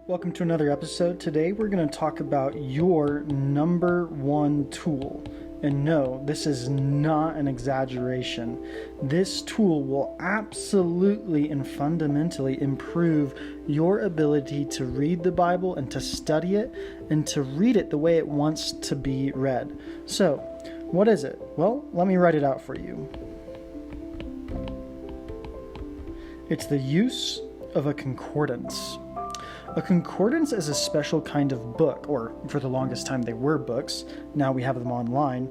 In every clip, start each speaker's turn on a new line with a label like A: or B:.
A: Welcome to another episode. Today we're going to talk about your number one tool. And no, this is not an exaggeration. This tool will absolutely and fundamentally improve your ability to read the Bible and to study it and to read it the way it wants to be read. So, what is it? Well, let me write it out for you. It's the use of a concordance. A concordance is a special kind of book, or for the longest time they were books, now we have them online,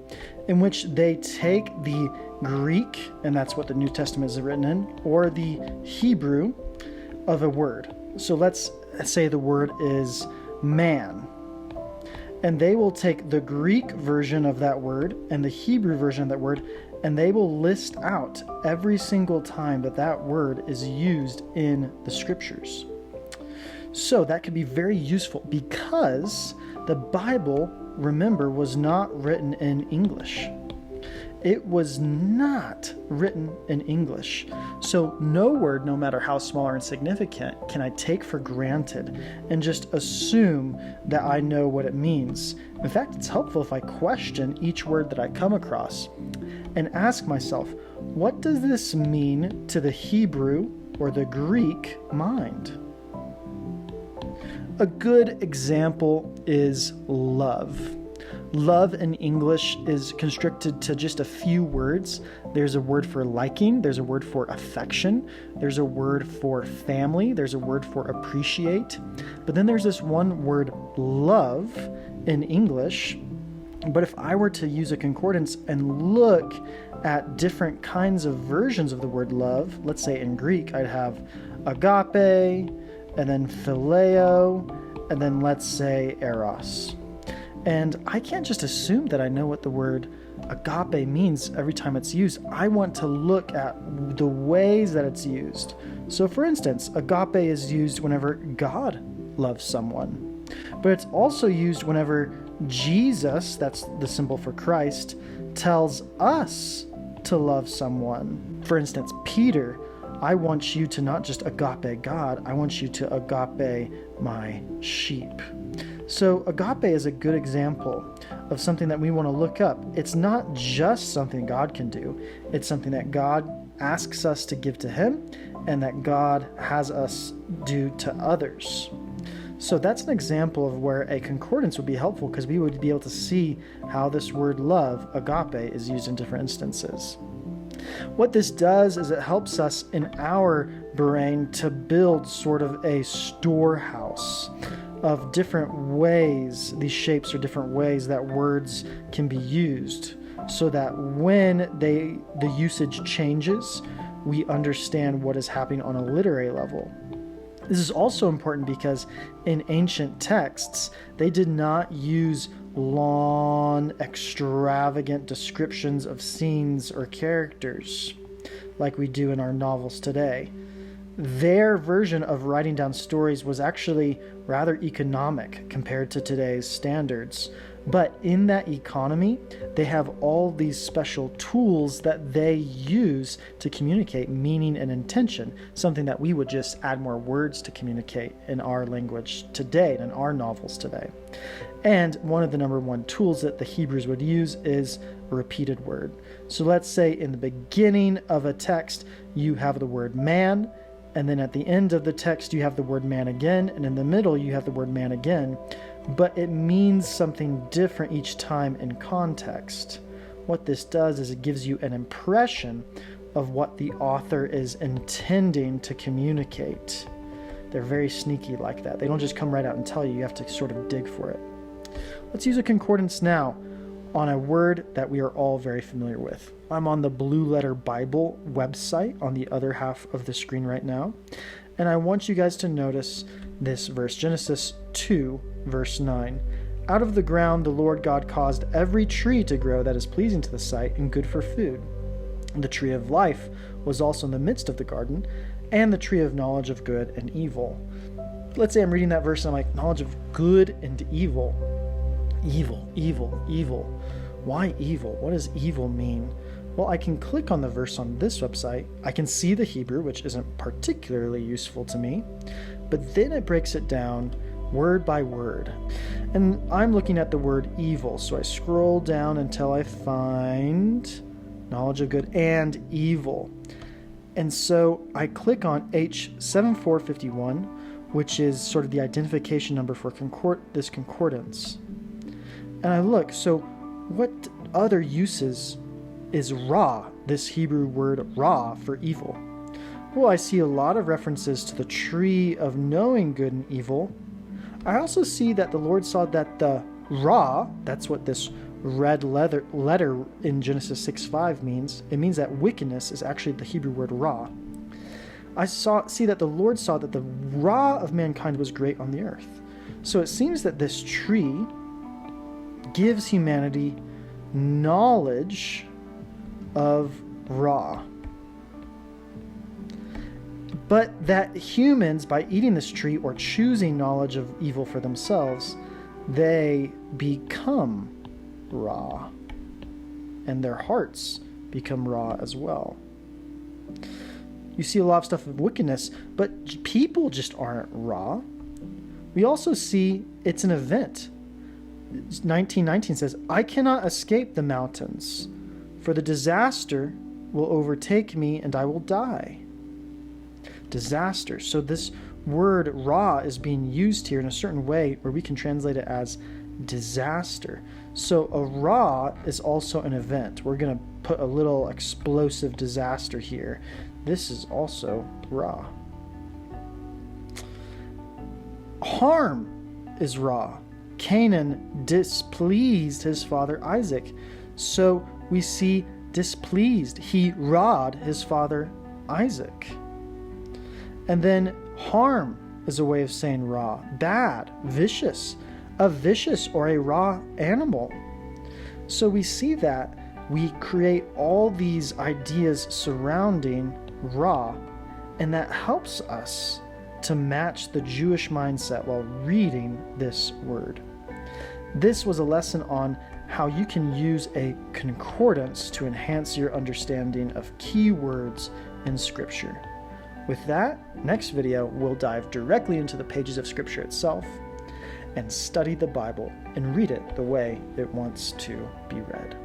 A: in which they take the Greek, and that's what the New Testament is written in, or the Hebrew of a word. So let's say the word is man. And they will take the Greek version of that word and the Hebrew version of that word, and they will list out every single time that that word is used in the scriptures. So that could be very useful because the Bible, remember, was not written in English. It was not written in English. So no word, no matter how small or insignificant, can I take for granted and just assume that I know what it means. In fact, it's helpful if I question each word that I come across and ask myself, what does this mean to the Hebrew or the Greek mind? A good example is love. Love in English is constricted to just a few words. There's a word for liking, there's a word for affection, there's a word for family, there's a word for appreciate. But then there's this one word, love, in English. But if I were to use a concordance and look at different kinds of versions of the word love, let's say in Greek, I'd have agape, and then phileo, and then let's say eros. And I can't just assume that I know what the word agape means every time it's used. I want to look at the ways that it's used. So for instance, agape is used whenever God loves someone. But it's also used whenever Jesus, that's the symbol for Christ, tells us to love someone. For instance, Peter, I want you to not just agape God, I want you to agape my sheep. So agape is a good example of something that we want to look up. It's not just something God can do. It's something that God asks us to give to Him and that God has us do to others. So that's an example of where a concordance would be helpful because we would be able to see how this word love, agape, is used in different instances. What this does is it helps us in our brain to build sort of a storehouse of different ways, these shapes are different ways that words can be used, so that when the usage changes, we understand what is happening on a literary level. This is also important because in ancient texts, they did not use long, extravagant descriptions of scenes or characters like we do in our novels today. Their version of writing down stories was actually rather economic compared to today's standards. But in that economy, they have all these special tools that they use to communicate meaning and intention, something that we would just add more words to communicate in our language today, in our novels today. And one of the number one tools that the Hebrews would use is a repeated word. So let's say in the beginning of a text, you have the word man, and then at the end of the text, you have the word man again, and in the middle, you have the word man again. But it means something different each time in context. What this does is it gives you an impression of what the author is intending to communicate. They're very sneaky like that. They don't just come right out and tell you. You have to sort of dig for it. Let's use a concordance now on a word that we are all very familiar with. I'm on the Blue Letter Bible website on the other half of the screen right now. And I want you guys to notice this verse, Genesis 2, verse 9. Out of the ground the Lord God caused every tree to grow that is pleasing to the sight and good for food. The tree of life was also in the midst of the garden, and the tree of knowledge of good and evil. Let's say I'm reading that verse and I'm like, knowledge of good and evil. Evil, evil, evil. Why evil? What does evil mean? Well, I can click on the verse on this website. I can see the Hebrew, which isn't particularly useful to me. but then it breaks it down word by word. And I'm looking at the word evil, so I scroll down until I find knowledge of good and evil. And so I click on H7451, which is sort of the identification number for this concordance. And I look, so what other uses is ra, this Hebrew word ra, for evil? Well, I see a lot of references to the tree of knowing good and evil. I also see that the Lord saw that the ra, that's what this red letter in Genesis 6:5 means. It means that wickedness is actually the Hebrew word ra. I see that the Lord saw that the ra of mankind was great on the earth. So it seems that this tree gives humanity knowledge of ra. But that humans, by eating this tree or choosing knowledge of evil for themselves, they become ra. And their hearts become ra as well. You see a lot of stuff of wickedness, but people just aren't ra. We also see it's an event. 19:19 says, I cannot escape the mountains, for the disaster will overtake me and I will die. Disaster. So this word ra is being used here in a certain way where we can translate it as disaster. So a ra is also an event. We're going to put a little explosive disaster here. This is also ra. Harm is ra. Canaan displeased his father Isaac. So we see displeased. He ra'd his father Isaac. And then harm is a way of saying ra. Bad, vicious, a vicious or a raw animal. So we see that we create all these ideas surrounding ra, and that helps us to match the Jewish mindset while reading this word. This was a lesson on how you can use a concordance to enhance your understanding of key words in Scripture. With that, next video, we'll dive directly into the pages of Scripture itself and study the Bible and read it the way it wants to be read.